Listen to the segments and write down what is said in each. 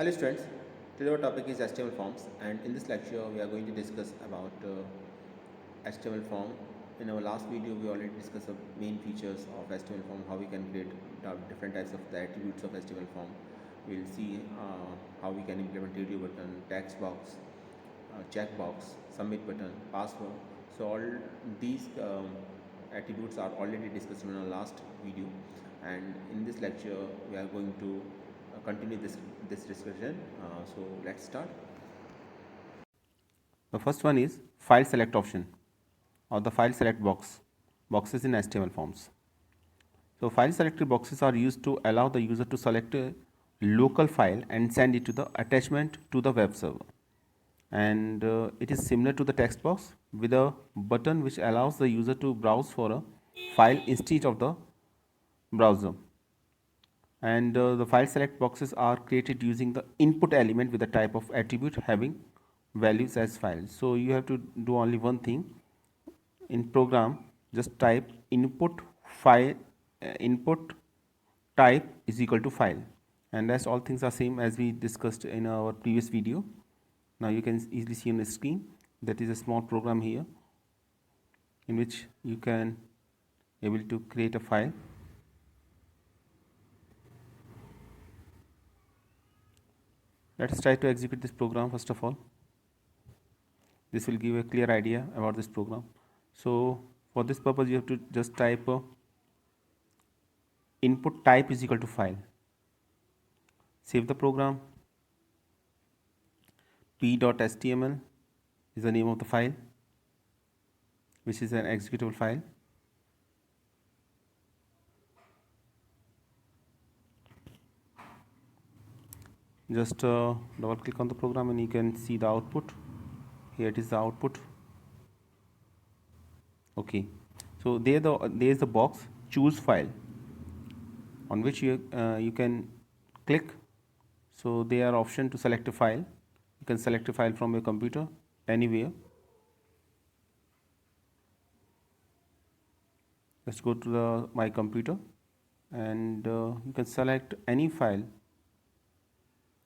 Hello students, today our topic is HTML forms, and in this lecture we are going to discuss about HTML form. In our last video we already discussed the main features of HTML form, how we can create different types of the attributes of HTML form. We will see how we can implement radio button, text box, checkbox, submit button, password. So all these attributes are already discussed in our last video, and in this lecture we are going to continue this discussion. So let's start. The first one is file select option or the file select boxes in HTML forms. So file selector boxes are used to allow the user to select a local file and send it to the attachment to the web server. And it is similar to the text box with a button which allows the user to browse for a file instead of the browser. And the file select boxes are created using the input element with the type of attribute having values as files. So you have to do only one thing in program, just type input file input type is equal to file, and rest all things are same as we discussed in our previous video. Now you can easily see on the screen that is a small program here in which you can able to create a file. Let's try to execute this program first of all. This will give a clear idea about this program. So for this purpose you have to just type input type is equal to file. Save the program. p.html is the name of the file, which is an executable file. Just double click on the program and you can see the output. Here it is the output. Okay, so there is the box choose file on which you can click. So there are option to select a file. You can select a file from your computer anywhere. Let's go to my computer, and you can select any file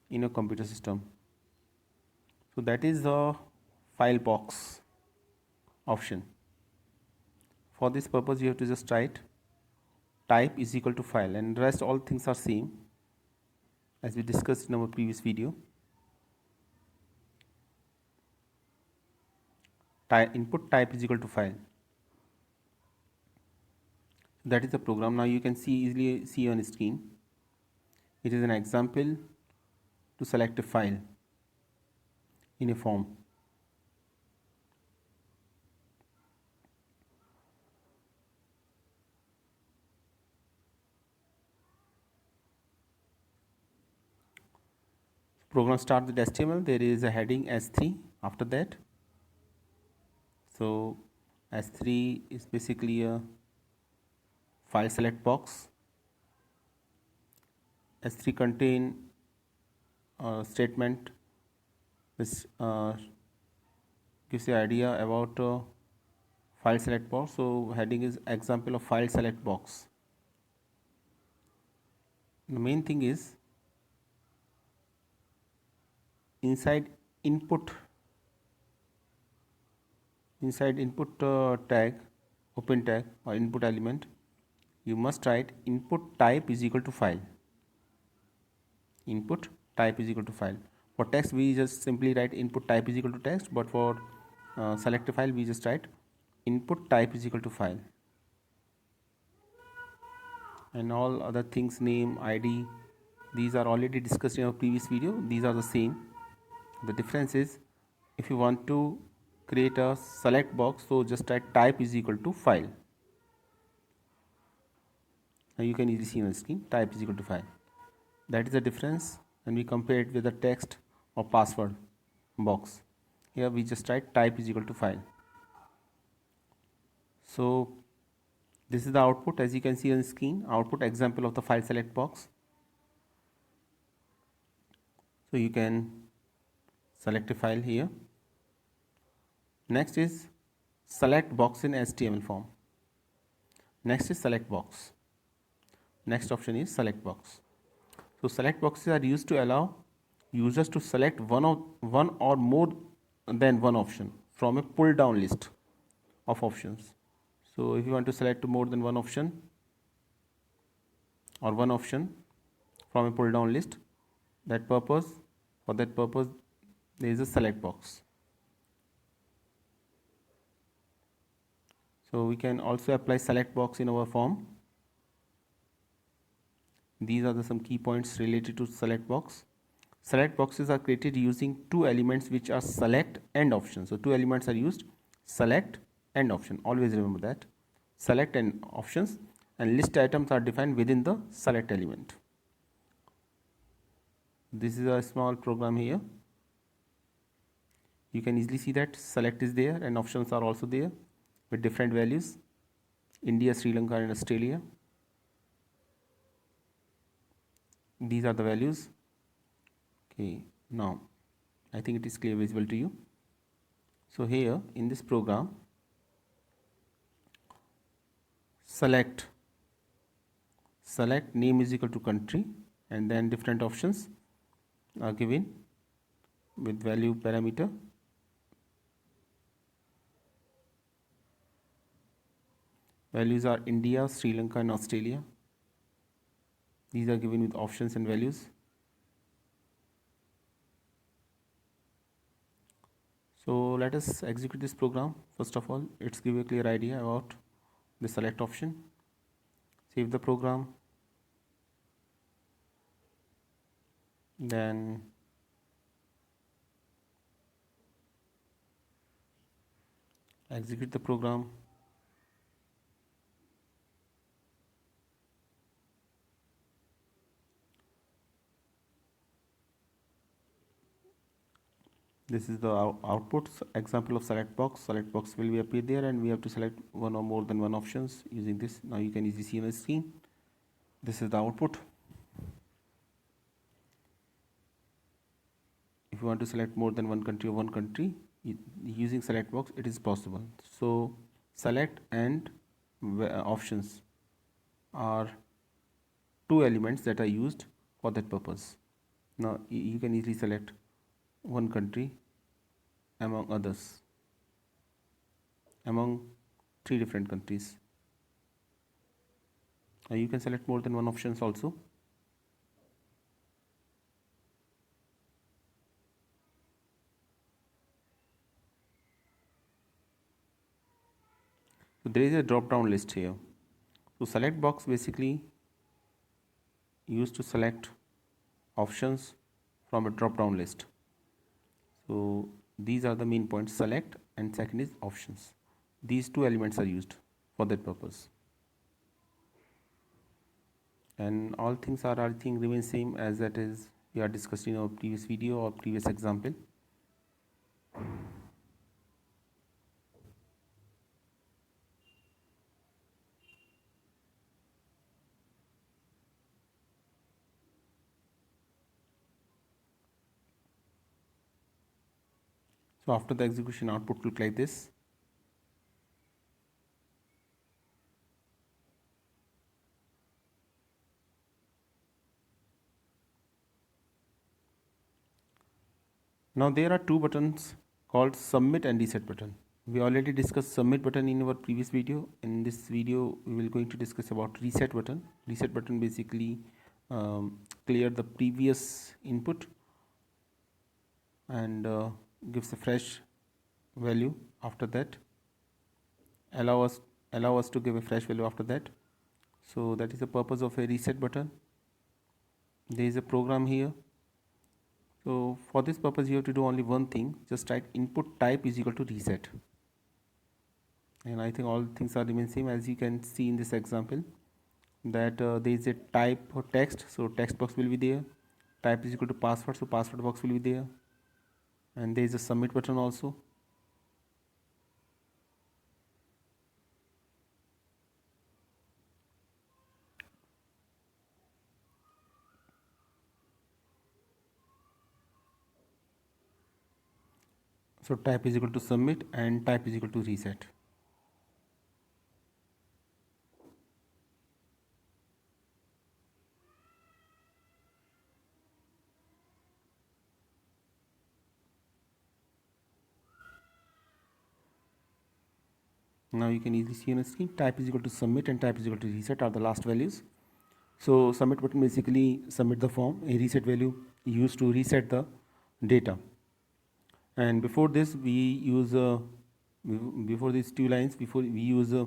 in your computer system. So that is the file box option. For this purpose you have to just write type is equal to file, and rest all things are same as we discussed in our previous video. Input type is equal to file. That is the program. Now you can easily see on screen. It is an example to select a file in a form. Program start with HTML. There is a heading S3 after that. So S3 is basically a file select box. S3 contain a statement which gives you idea about file select box. So heading is example of file select box. The main thing is inside input tag, open tag or input element, you must write input type is equal to file. Input type is equal to file. For text we just simply write input type is equal to text, but for select a file we just write input type is equal to file. And all other things, name, ID, these are already discussed in our previous video. These are the same. The difference is if you want to create a select box, so just write type is equal to file. Now you can easily see on the screen type is equal to file. That is the difference when we compare it with the text or password box. Here we just write type is equal to file. So this is the output, as you can see on the screen, output example of the file select box. So you can select a file here. Next is select box in HTML form. Next is select box. Next option is select box. So select boxes are used to allow users to select one or more than one option from a pull down list of options. So if you want to select more than one option or one option from a pull down list, for that purpose there is a select box. So we can also apply select box in our form. These are some key points related to select box. Select boxes are created using two elements which are select and option. So two elements are used, select and option. Always remember that. Select and options, and list items are defined within the select element. This is a small program here. You can easily see that select is there and options are also there with different values. India, Sri Lanka and Australia. These are the values. Okay, now I think it is clear visible to you. So here in this program, select name is equal to country, and then different options are given with value parameter. Values are India, Sri Lanka and Australia. These are given with options and values. So let us execute this program. First of all, let's give a clear idea about the select option. Save the program. Then execute the program. This is the output example of select box. Select box will be appear there, and we have to select one or more than one options using this. Now you can easily see on the screen. This is the output. If you want to select more than one country or one country using select box, it is possible. So select and options are two elements that are used for that purpose. Now you can easily select one country among others, among three different countries. You can select more than one options also. So there is a drop down list here. So select box basically used to select options from a drop down list. So these are the main points, select and second is options. These two elements are used for that purpose. And all things are, I think, remain same as that is we are discussing in our previous video or previous example. So after the execution, output look like this. Now there are two buttons called submit and reset button. We already discussed submit button in our previous video. In this video, we will going to discuss about reset button. Reset button basically clear the previous input and gives a fresh value after that. Allow us to give a fresh value after that. So that is the purpose of a reset button. There is a program here. So for this purpose, you have to do only one thing. Just type input type is equal to reset. And I think all things are remain same as you can see in this example. That there is a type or text. So text box will be there. Type is equal to password. So password box will be there. And there is a submit button also. So type is equal to submit and type is equal to reset. Now you can easily see on the screen, type is equal to submit and type is equal to reset are the last values. So submit button basically submit the form, a reset value used to reset the data. And before this we use before these two lines, before we use a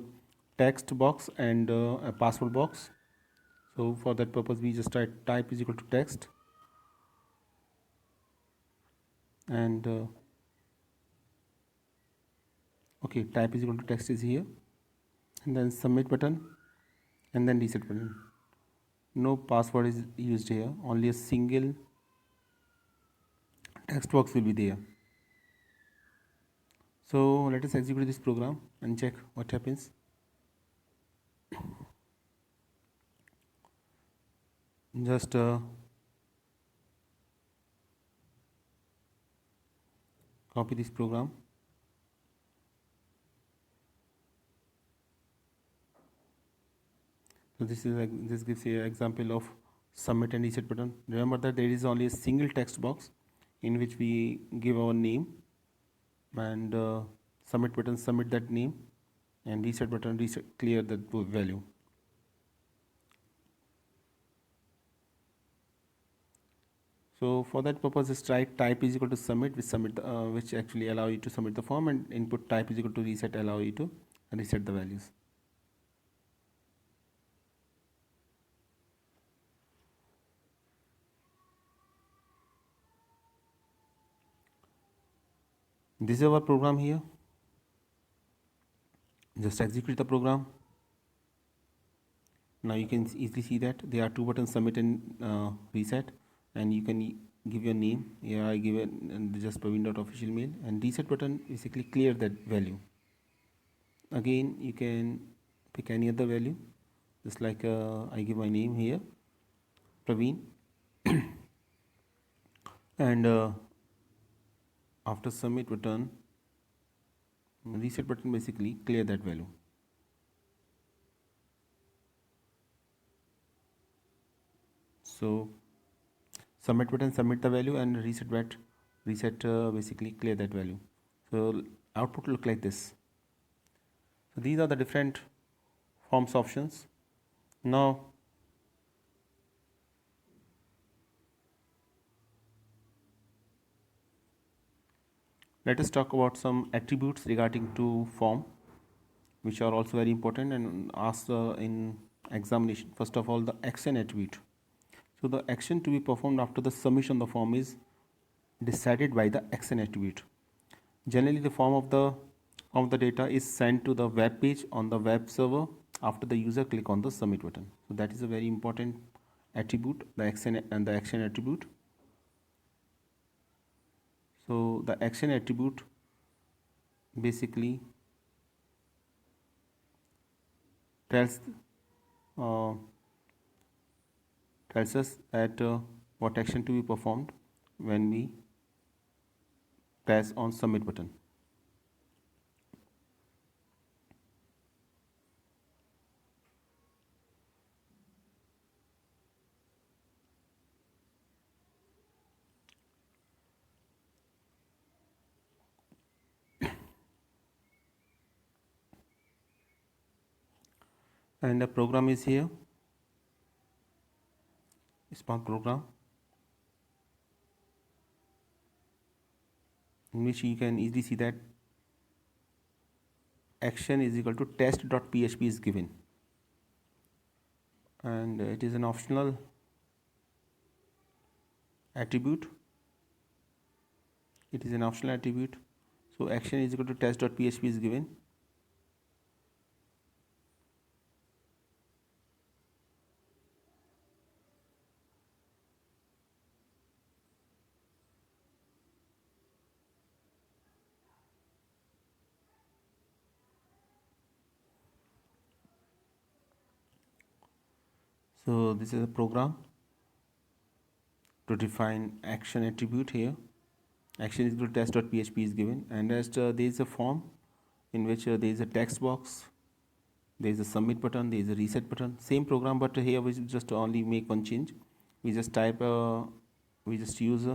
text box and a password box. So for that purpose we just write type is equal to text and okay, type is equal to text is here, and then submit button and then reset button. No password is used here, only a single text box will be there. So let us execute this program and check what happens. Just copy this program. So this gives you an example of submit and reset button. Remember that there is only a single text box in which we give our name, and submit button submit that name, and reset button reset clear that value. So for that purpose, just write type is equal to submit, which actually allow you to submit the form, and input type is equal to reset allow you to reset the values. This is our program here. Just execute the program. Now you can easily see that there are two buttons, submit and reset, and you can give your name. Here I give it just Praveen.official mail, and reset button basically clear that value. Again you can pick any other value, just like I give my name here, Praveen, and after submit button, reset button basically clear that value. So submit button submit the value, and reset basically clear that value. So output look like this. So these are the different forms options. Now let us talk about some attributes regarding to form, which are also very important and asked in examination. First of all, the action attribute. So the action to be performed after the submission of the form is decided by the action attribute. Generally, the form of the data is sent to the web page on the web server after the user click on the submit button. So that is a very important attribute, the action attribute. So the action attribute basically tells us that what action to be performed when we press on submit button. And the program is here, Spark program, in which you can easily see that action is equal to test.php is given, and it is an optional attribute. It is an optional attribute. So action is equal to test.php is given. So this is a program to define action attribute here. Action is equal to test.php is given, and as there is a form in which there is a text box, there is a submit button, there is a reset button. Same program, but here we just only make one change. We just type we just use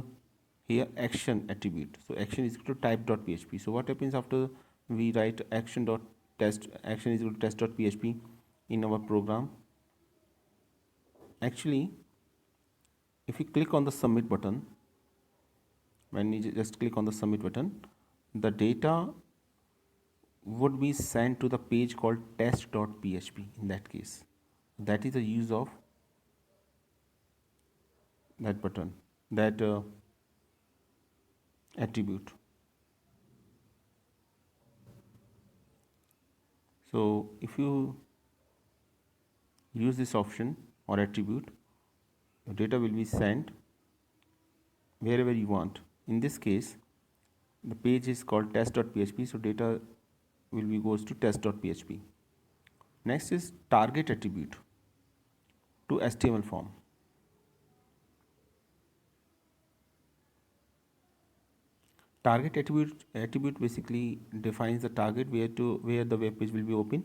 here action attribute. So action is equal to type.php. So what happens after we write action dot test action is equal to test.php in our program. Actually, if you click on the submit button, when you just click on the submit button, the data would be sent to the page called test.php. In that case, that is the use of that button, that attribute. So if you use this option or attribute, the data will be sent wherever you want. In this case, the page is called test.php, so data will be goes to test.php. Next is target attribute to HTML form. Target attribute basically defines the target where the web page will be open.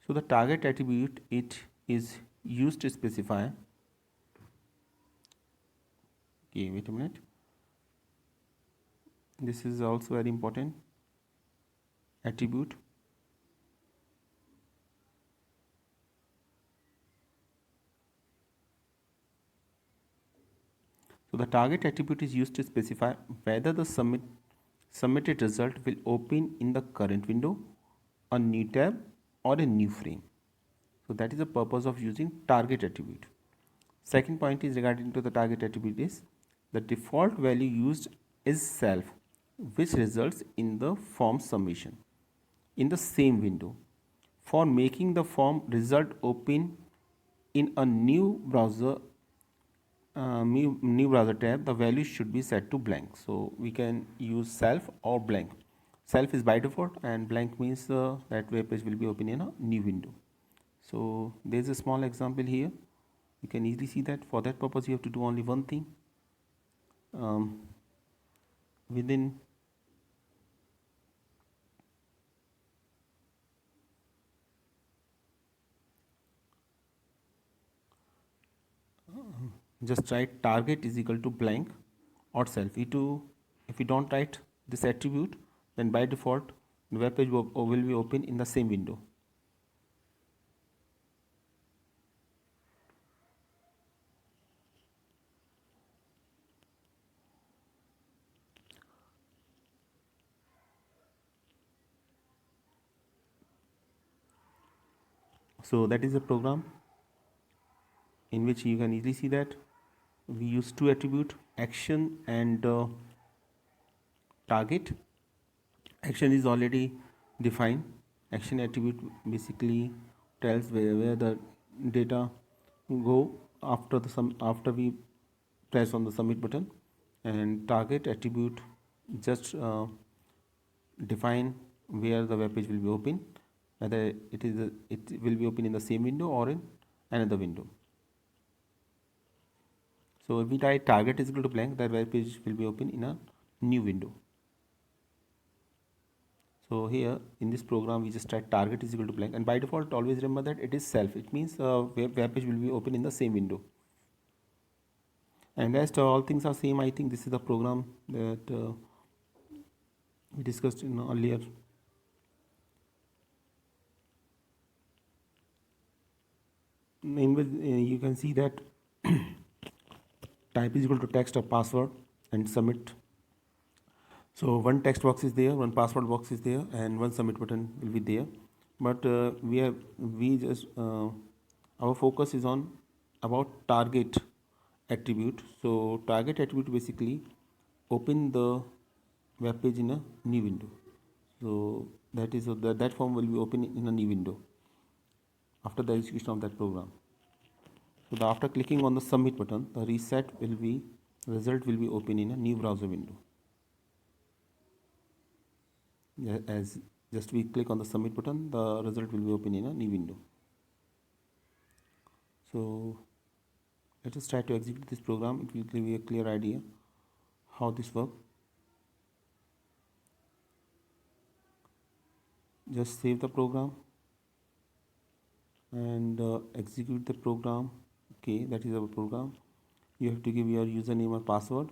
So the target attribute, it is used to specify. Okay, wait a minute. This is also very important attribute. So the target attribute is used to specify whether the submitted result will open in the current window, a new tab, or a new frame. So that is the purpose of using target attribute. Second point is regarding to the target attribute is the default value used is self, which results in the form submission in the same window. For making the form result open in a new browser tab, the value should be set to blank. So we can use self or blank. Self is by default and blank means that web page will be open in a new window. So there's a small example here. You can easily see that. For that purpose you have to do only one thing. Within just write target is equal to blank or self. If you don't write this attribute, then by default the web page will be open in the same window. So that is a program in which you can easily see that we use two attribute, action and target. Action is already defined. Action attribute basically tells where the data go after we press on the submit button, and target attribute just define where the web page will be open, whether it will be open in the same window or in another window. So if we write target is equal to blank, the web page will be open in a new window. So here in this program we just write target is equal to blank, and by default always remember that it is self. It means web page will be open in the same window. And rest all things are same. I think this is the program that we discussed in earlier. You can see that type is equal to text or password and submit. So one text box is there, one password box is there, and one submit button will be there. But our focus is on about target attribute. So target attribute basically open the web page in a new window. So that form will be open in a new window after the execution of that program. So after clicking on the submit button, the result will be open in a new browser window. As just we click on the submit button, the result will be open in a new window. So let us try to execute this program. It will give you a clear idea how this works. Just save the program and execute the program. Okay, that is our program. You have to give your username or password.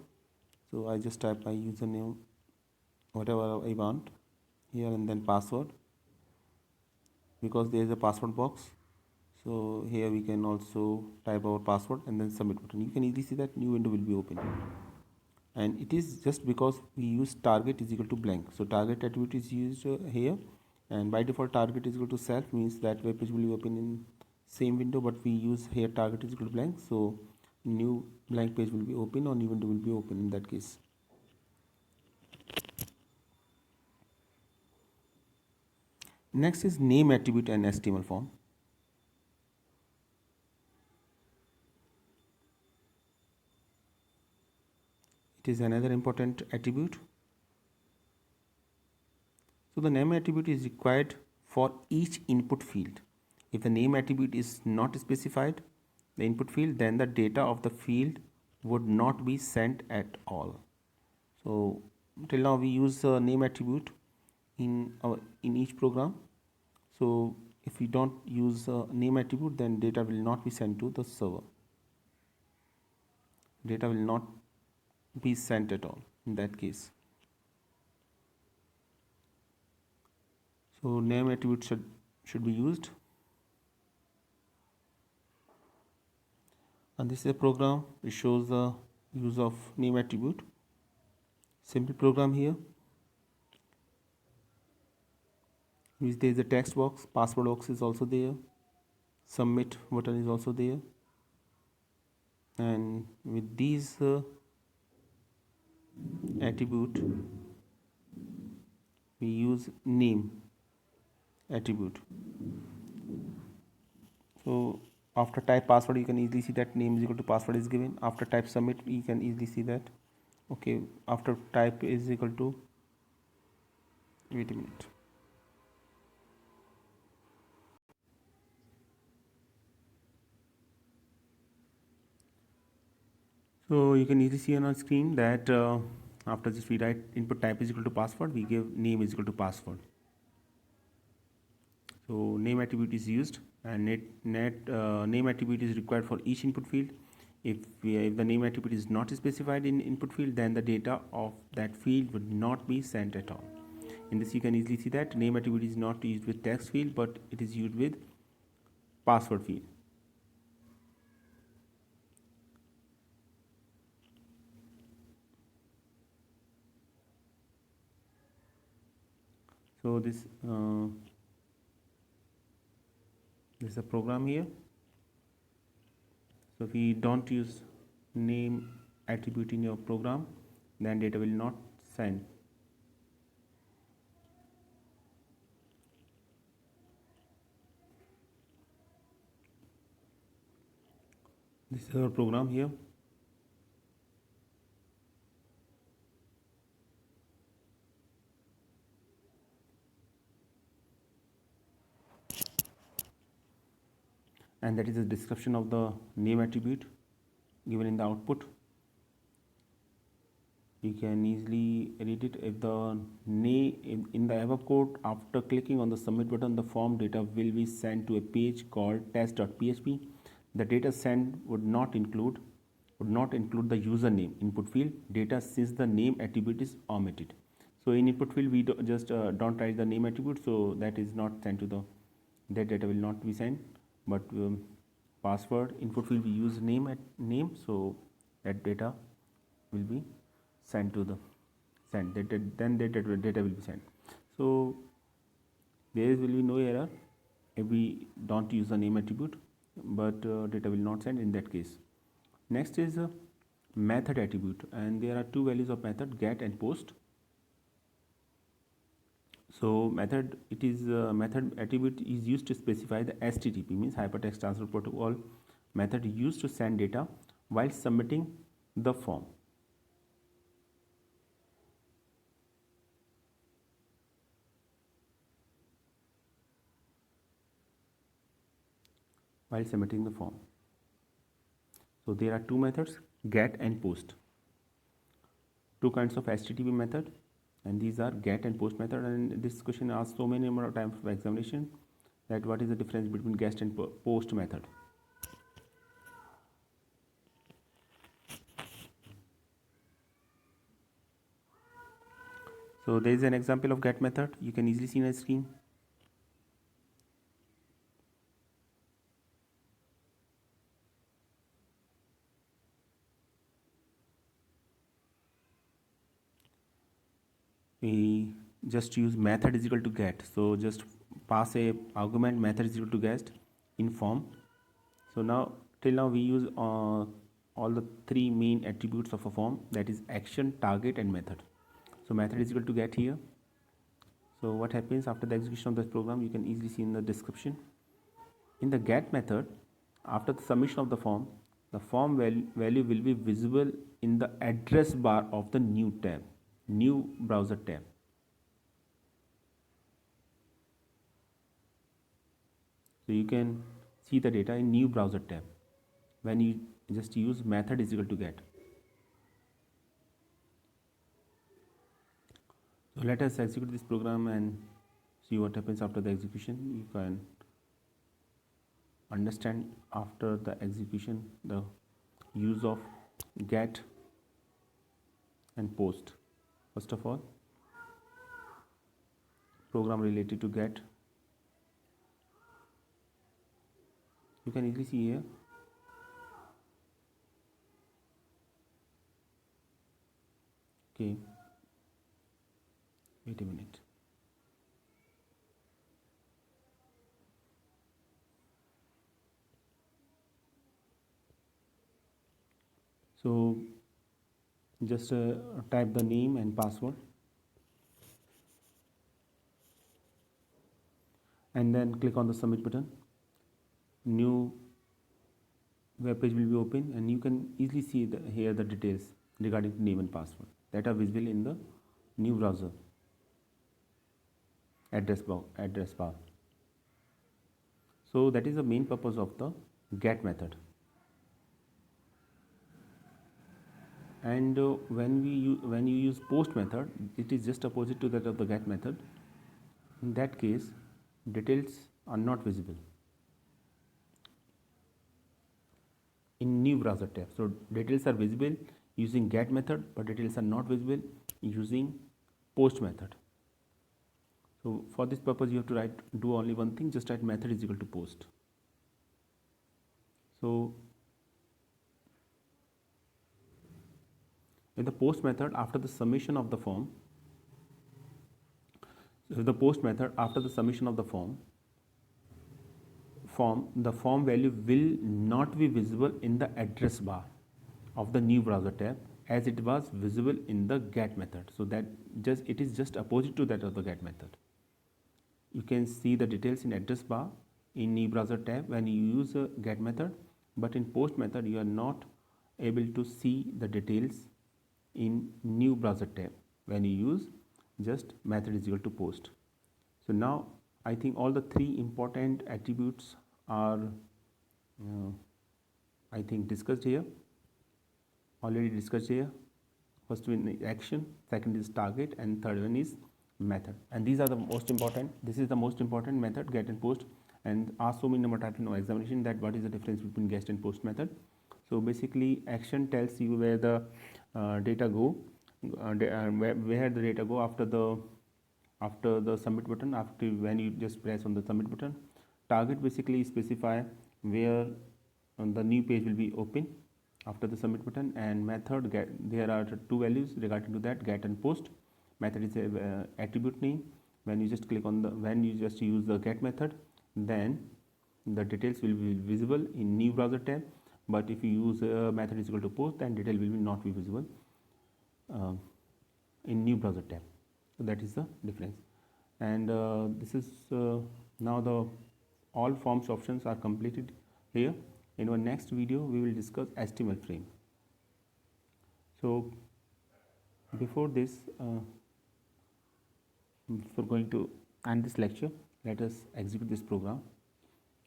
So I just type my username whatever I want here, and then password, because there is a password box. So here we can also type our password and then submit button. You can easily see that new window will be open, and it is just because we use target is equal to blank. So target attribute is used here, and by default target is equal to self, means that web page will be open in same window, but we use here target is equal to blank, so new blank page will be open or new window will be open in that case. Next is name attribute and HTML form. It is another important attribute. So the name attribute is required for each input field. If the name attribute is not specified, the input field, then the data of the field would not be sent at all. So till now we use the name attribute in each program. So if we don't use a name attribute, then data will not be sent to the server. Data will not be sent at all in that case. So name attribute should be used. And this is a program which shows the use of name attribute. Simple program here. There is a text box, password box is also there, submit button is also there, and with these attribute we use name attribute. So after type password, you can easily see that name is equal to password is given. After type submit, you can easily see that. Okay, after type is equal to, wait a minute. So you can easily see on our screen that after this we write input type is equal to password, we give name is equal to password. So name attribute is used, and name attribute is required for each input field. If the name attribute is not specified in input field, then the data of that field would not be sent at all. In this you can easily see that name attribute is not used with text field, but it is used with password field. So this is a program here. So if we don't use name attribute in your program, then data will not send. This is our program here. And that is the description of the name attribute given in the output. You can easily edit it. If the name in the above code, after clicking on the submit button, the form data will be sent to a page called test.php. The data sent would not include the username input field data, since the name attribute is omitted. So in input field we don't write the name attribute, so that is not sent to that data will not be sent. But password input field we use name, so that data will be sent to the then that data will be sent. So there will be no error if we don't use the name attribute, but data will not send in that case. Next is a method attribute, and there are two values of method, get and post. So method attribute is used to specify the HTTP, means hypertext transfer protocol method used to send data while submitting the form. So there are two methods, get and post. Two kinds of HTTP method, and these are get and post method. And this question asked so many number of times for examination, that what is the difference between get and post method. So there is an example of get method. You can easily see on the screen. We just use method is equal to get. So just pass a argument method is equal to get in form. So now till now we use all the three main attributes of a form, that is action, target and method. So method is equal to get here. So what happens after the execution of this program, you can easily see in the description. In the get method, after the submission of the form value will be visible in the address bar of the new browser tab. So you can see the data in new browser tab when you just use method is equal to get. So let us execute this program and see what happens after the execution. You can understand after the execution the use of get and post. First of all, program related to get. You can easily see here. Okay, wait a minute. So just type the name and password and then click on the submit button. New web page will be open and you can easily see here the details regarding the name and password that are visible in the new browser address bar. So that is the main purpose of the get method. And when you use post method, it is just opposite to that of the get method. In that case, details are not visible in new browser tab. So details are visible using get method, but details are not visible using post method. So for this purpose, you have to do only one thing, just write method is equal to post. So in the post method, after the submission of the form, the form value will not be visible in the address bar of the new browser tab as it was visible in the get method. So that it is just opposite to that of the get method. You can see the details in address bar in new browser tab when you use a get method, but in post method you are not able to see the details in new browser tab when you use just method is equal to post. So now I think all the three important attributes are I think discussed here, already discussed here. First one is action, second is target, and third one is method. And these are the most important. This is the most important method, get and post. And ask so many number title no examination that what is the difference between get and post method. So basically, action tells you where the data go, where the data go after the submit button, after when you just press on the submit button. Target basically specify where the new page will be open after the submit button, and method there are two values regarding to that, get and post. Method is a attribute name. When you just click on when you just use the get method, then the details will be visible in new browser tab, but if you use method is equal to post, then detail will not be visible in new browser tab. So that is the difference. And this is now the all forms options are completed here. In our next video we will discuss HTML frame. So before this, before going to end this lecture, let us execute this program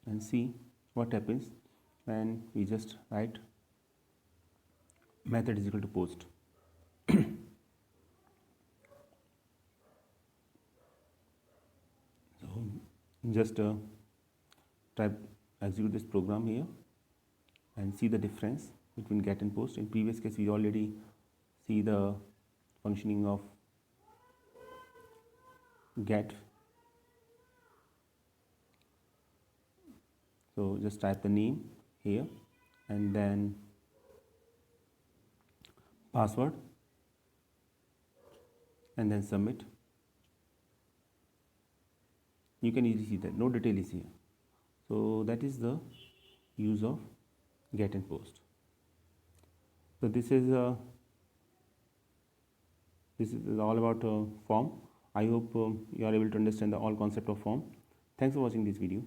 and see what happens when we just write method is equal to post. So just type execute this program here and see the difference between get and post. In previous case we already see the functioning of get. So just type the name here and then password and then submit. You can easily see that no detail is here. So that is the use of get and post. So this is all about form. I hope you are able to understand the all concept of form. Thanks for watching this video.